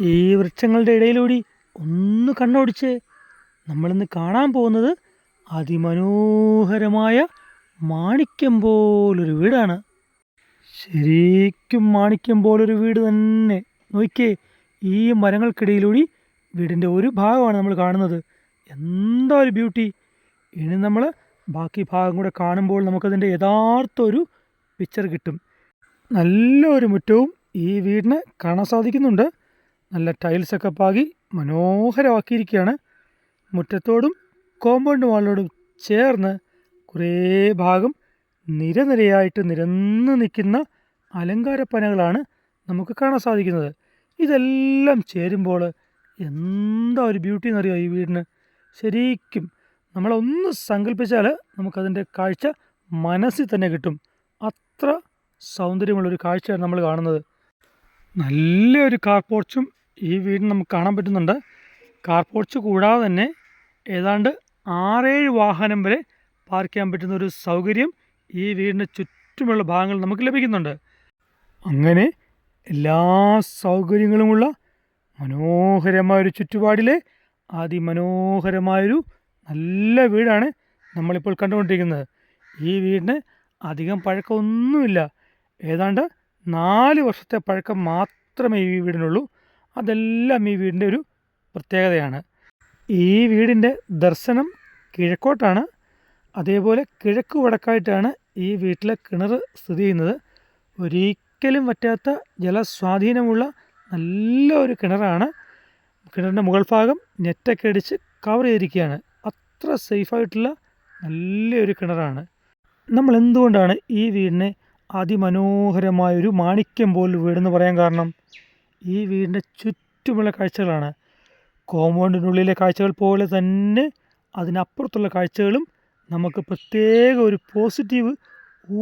ഈ വൃക്ഷങ്ങളുടെ ഇടയിലൂടി ഒന്ന് കണ്ണോടിച്ച് നമ്മളിന്ന് കാണാൻ പോകുന്നത് അതിമനോഹരമായ മാണിക്യം പോലൊരു വീടാണ്. ശരിക്കും മാണിക്യം പോലൊരു വീട് തന്നെ. നോക്കിയേ, ഈ മരങ്ങൾക്കിടയിലൂടി വീടിൻ്റെ ഒരു ഭാഗമാണ് നമ്മൾ കാണുന്നത്. എന്താ ഒരു ബ്യൂട്ടി! ഇനി നമ്മൾ ബാക്കി ഭാഗം കൂടെ കാണുമ്പോൾ നമുക്കതിൻ്റെ യഥാർത്ഥ ഒരു പിക്ചർ കിട്ടും. നല്ലൊരു മുറ്റവും ഈ വീടിന് കാണാൻ സാധിക്കുന്നുണ്ട്. നല്ല ടൈൽസൊക്കെ പാകി മനോഹരമാക്കിയിരിക്കുകയാണ്. മുറ്റത്തോടും കോമ്പൗണ്ട് വാളിനോടും ചേർന്ന് കുറേ ഭാഗം നിരനിരയായിട്ട് നിരന്ന് നിൽക്കുന്ന അലങ്കാരപ്പനകളാണ് നമുക്ക് കാണാൻ സാധിക്കുന്നത്. ഇതെല്ലാം ചേരുമ്പോൾ എന്താ ഒരു ബ്യൂട്ടി എന്നറിയോ ഈ വീടിന്. ശരിക്കും നമ്മളൊന്ന് സങ്കല്പിച്ചാൽ നമുക്കതിൻ്റെ കാഴ്ച മനസ്സിൽ തന്നെ കിട്ടും. അത്ര സൗന്ദര്യമുള്ളൊരു കാഴ്ചയാണ് നമ്മൾ കാണുന്നത്. നല്ലൊരു കാർ പോർച്ചും ഈ വീടിന് നമുക്ക് കാണാൻ പറ്റുന്നുണ്ട്. കാർ പോർച്ച് കൂടാതെ തന്നെ ഏതാണ്ട് 6-7 വാഹനം വരെ പാർക്ക് ചെയ്യാൻ പറ്റുന്ന ഒരു സൗകര്യം ഈ വീടിന് ചുറ്റുമുള്ള ഭാഗങ്ങൾ നമുക്ക് ലഭിക്കുന്നുണ്ട്. അങ്ങനെ എല്ലാ സൗകര്യങ്ങളുമുള്ള മനോഹരമായൊരു ചുറ്റുപാടിലെ അതിമനോഹരമായൊരു നല്ല വീടാണ് നമ്മളിപ്പോൾ കണ്ടുകൊണ്ടിരിക്കുന്നത്. ഈ വീടിന് അധികം പഴക്കമൊന്നുമില്ല. ഏതാണ്ട് 4 വർഷത്തെ പഴക്കം മാത്രമേ ഈ വീടിനുള്ളൂ. അതെല്ലാം ഈ വീടിൻ്റെ ഒരു പ്രത്യേകതയാണ്. ഈ വീടിൻ്റെ ദർശനം കിഴക്കോട്ടാണ്. അതേപോലെ കിഴക്ക് വടക്കായിട്ടാണ് ഈ വീട്ടിലെ കിണർ സ്ഥിതി ചെയ്യുന്നത്. ഒരിക്കലും വറ്റാത്ത ജലസ്വാധീനമുള്ള നല്ലൊരു കിണറാണ്. കിണറിൻ്റെ മുകൾ ഭാഗം നെറ്റൊക്കെ അടിച്ച് കവർ ചെയ്തിരിക്കുകയാണ്. അത്ര സേഫായിട്ടുള്ള നല്ലൊരു കിണറാണ്. നമ്മൾ എന്തുകൊണ്ടാണ് ഈ വീടിനെ അതിമനോഹരമായൊരു മാണിക്യം പോലൊരു വീടെന്ന് പറയാൻ കാരണം ഈ വീടിൻ്റെ ചുറ്റുമുള്ള കാഴ്ചകളാണ്. കോമ്പൗണ്ടിനുള്ളിലെ കാഴ്ചകൾ പോലെ തന്നെ അതിനപ്പുറത്തുള്ള കാഴ്ചകളും നമുക്ക് പ്രത്യേക ഒരു പോസിറ്റീവ്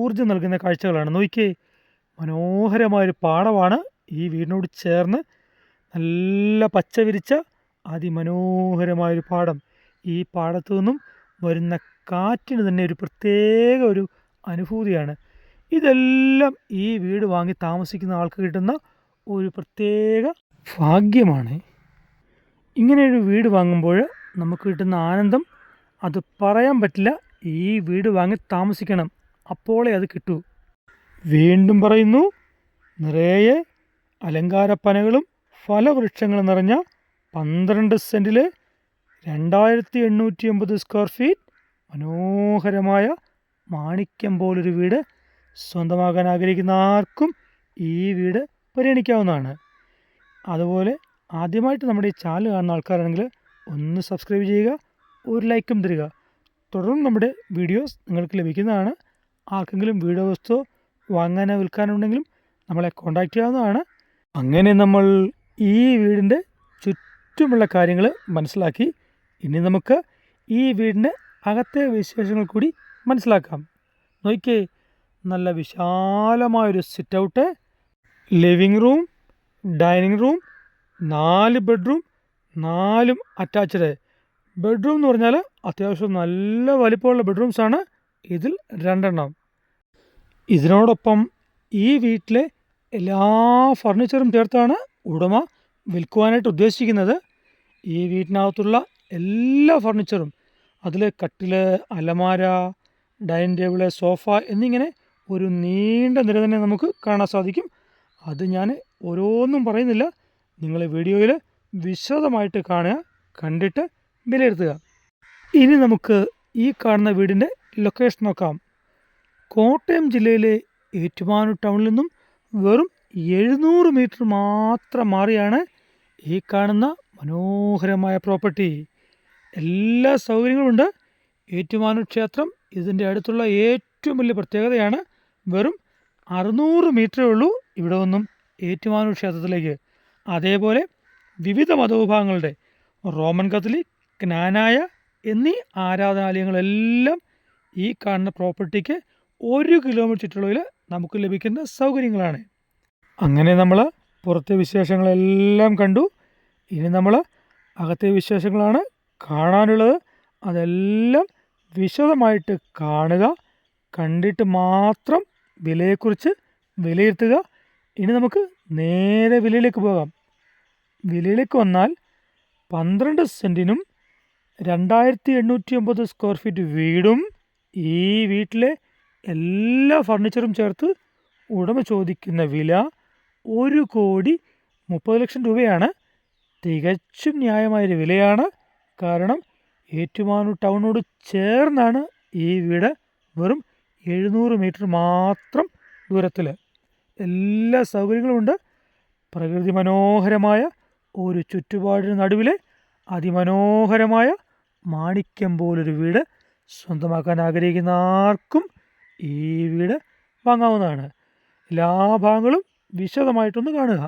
ഊർജ്ജം നൽകുന്ന കാഴ്ചകളാണ്. നോക്കിയേ, മനോഹരമായൊരു പാടമാണ് ഈ വീടിനോട് ചേർന്ന് നല്ല പച്ച വിരിച്ച അതിമനോഹരമായൊരു പാടം. ഈ പാടത്തു നിന്നും വരുന്ന കാറ്റിന് തന്നെ ഒരു പ്രത്യേക ഒരു അനുഭൂതിയാണ്. ഇതെല്ലാം ഈ വീട് വാങ്ങി താമസിക്കുന്ന ആൾക്ക് കിട്ടുന്ന ഒരു പ്രത്യേക ഭാഗ്യമാണ്. ഇങ്ങനെയൊരു വീട് വാങ്ങുമ്പോൾ നമുക്ക് കിട്ടുന്ന ആനന്ദം അത് പറയാൻ പറ്റില്ല. ഈ വീട് വാങ്ങി താമസിക്കണം, അപ്പോളേ അത് കിട്ടൂ. വീണ്ടും പറയുന്നു, നിറയെ അലങ്കാരപ്പനകളും ഫലവൃക്ഷങ്ങളും നിറഞ്ഞ 12 സെൻറ്റിൽ 2880 സ്ക്വയർ ഫീറ്റ് മനോഹരമായ മാണിക്യം പോലൊരു വീട് സ്വന്തമാക്കാൻ ആഗ്രഹിക്കുന്ന ആർക്കും ഈ വീട് പരിഗണിക്കാവുന്നതാണ്. അതുപോലെ ആദ്യമായിട്ട് നമ്മുടെ ഈ ചാനൽ കാണുന്ന ആൾക്കാരാണെങ്കിൽ ഒന്ന് സബ്സ്ക്രൈബ് ചെയ്യുക, ഒരു ലൈക്കും തരിക. തുടർന്ന് നമ്മുടെ വീഡിയോസ് നിങ്ങൾക്ക് ലഭിക്കുന്നതാണ്. ആർക്കെങ്കിലും വീഡിയോ വസ്തുവോ വാങ്ങാനോ വിൽക്കാനുണ്ടെങ്കിലും നമ്മളെ കോൺടാക്റ്റ് ചെയ്യാവുന്നതാണ്. അങ്ങനെ നമ്മൾ ഈ വീടിൻ്റെ ചുറ്റുമുള്ള കാര്യങ്ങൾ മനസ്സിലാക്കി. ഇനി നമുക്ക് ഈ വീടിൻ്റെ അകത്തെ വിശേഷങ്ങൾ കൂടി മനസ്സിലാക്കാം. നോക്കിയേ, നല്ല വിശാലമായൊരു sit out, living room, dining room, 4 bedroom, 4ഉം അറ്റാച്ച്ഡ്. ബെഡ്റൂം എന്ന് പറഞ്ഞാൽ അത്യാവശ്യം നല്ല വലിപ്പമുള്ള ബെഡ്റൂംസാണ്. ഇതിൽ 2 എണ്ണം. ഇതിനോടൊപ്പം ഈ വീട്ടിലെ എല്ലാ ഫർണിച്ചറും ചേർത്താണ് ഉടമ വിൽക്കുവാനായിട്ട് ഉദ്ദേശിക്കുന്നത്. ഈ വീട്ടിനകത്തുള്ള എല്ലാ ഫർണിച്ചറും, അതിൽ കട്ടിൽ, അലമാര, ഡൈനിങ് ടേബിള്, സോഫ എന്നിങ്ങനെ ഒരു നീണ്ട നിര തന്നെ നമുക്ക് കാണാൻ സാധിക്കും. അത് ഞാൻ ഓരോന്നും പറയുന്നില്ല, നിങ്ങൾ വീഡിയോയിൽ വിശദമായിട്ട് കാണുക, കണ്ടിട്ട് വിലയിരുത്തുക. ഇനി നമുക്ക് ഈ കാണുന്ന വീടിൻ്റെ ലൊക്കേഷൻ നോക്കാം. കോട്ടയം ജില്ലയിലെ ഏറ്റുമാനൂർ ടൗണിൽ നിന്നും വെറും 700 മീറ്റർ മാത്രം മാറിയാണ് ഈ കാണുന്ന മനോഹരമായ പ്രോപ്പർട്ടി. എല്ലാ സൗകര്യങ്ങളുമുണ്ട്. ഏറ്റുമാനൂർ ക്ഷേത്രം ഇതിൻ്റെ അടുത്തുള്ള ഏറ്റവും വലിയ പ്രത്യേകതയാണ്. വെറും 600 മീറ്ററേ ഉള്ളൂ ഇവിടെ നിന്നും ഏറ്റുമാനൂർ ക്ഷേത്രത്തിലേക്ക്. അതേപോലെ വിവിധ മതവിഭാഗങ്ങളുടെ റോമൻ കത്തോലിക്, ക്നാനായ എന്നീ ആരാധനാലയങ്ങളെല്ലാം ഈ കാണുന്ന പ്രോപ്പർട്ടിക്ക് 1 കിലോമീറ്റർ ചുറ്റളവിൽ നമുക്ക് ലഭിക്കുന്ന സൗകര്യങ്ങളാണ്. അങ്ങനെ നമ്മൾ പുറത്തെ വിശേഷങ്ങളെല്ലാം കണ്ടു. ഇനി നമ്മൾ അകത്തെ വിശേഷങ്ങളാണ് കാണാനുള്ളത്. അതെല്ലാം വിശദമായിട്ട് കാണുക, കണ്ടിട്ട് മാത്രം വിലയെക്കുറിച്ച് വിലയിരുത്തുക. ഇനി നമുക്ക് നേരെ വിലയിലേക്ക് പോകാം. വിലയിലേക്ക് വന്നാൽ 12 സെൻറ്റിനും 2809 സ്ക്വയർ ഫീറ്റ് വീടും ഈ വീട്ടിലെ എല്ലാ ഫർണിച്ചറും ചേർത്ത് ഉടമ ചോദിക്കുന്ന വില 1,30,00,000 രൂപയാണ്. തികച്ചും ന്യായമായൊരു വിലയാണ്. കാരണം ഏറ്റുമാനൂർ ടൗണിനോട് ചേർന്നാണ് ഈ വീട്. വെറും 700 മീറ്റർ മാത്രം ദൂരത്തിൽ എല്ലാ സൗകര്യങ്ങളുമുണ്ട്. പ്രകൃതി മനോഹരമായ ഒരു ചുറ്റുപാടിന് നടുവിലെ അതിമനോഹരമായ മാണിക്യം പോലൊരു വീട് സ്വന്തമാക്കാൻ ആഗ്രഹിക്കുന്ന ആർക്കും ഈ വീട് വാങ്ങാവുന്നതാണ്. എല്ലാ ഭാഗങ്ങളും വിശദമായിട്ടൊന്ന് കാണുക.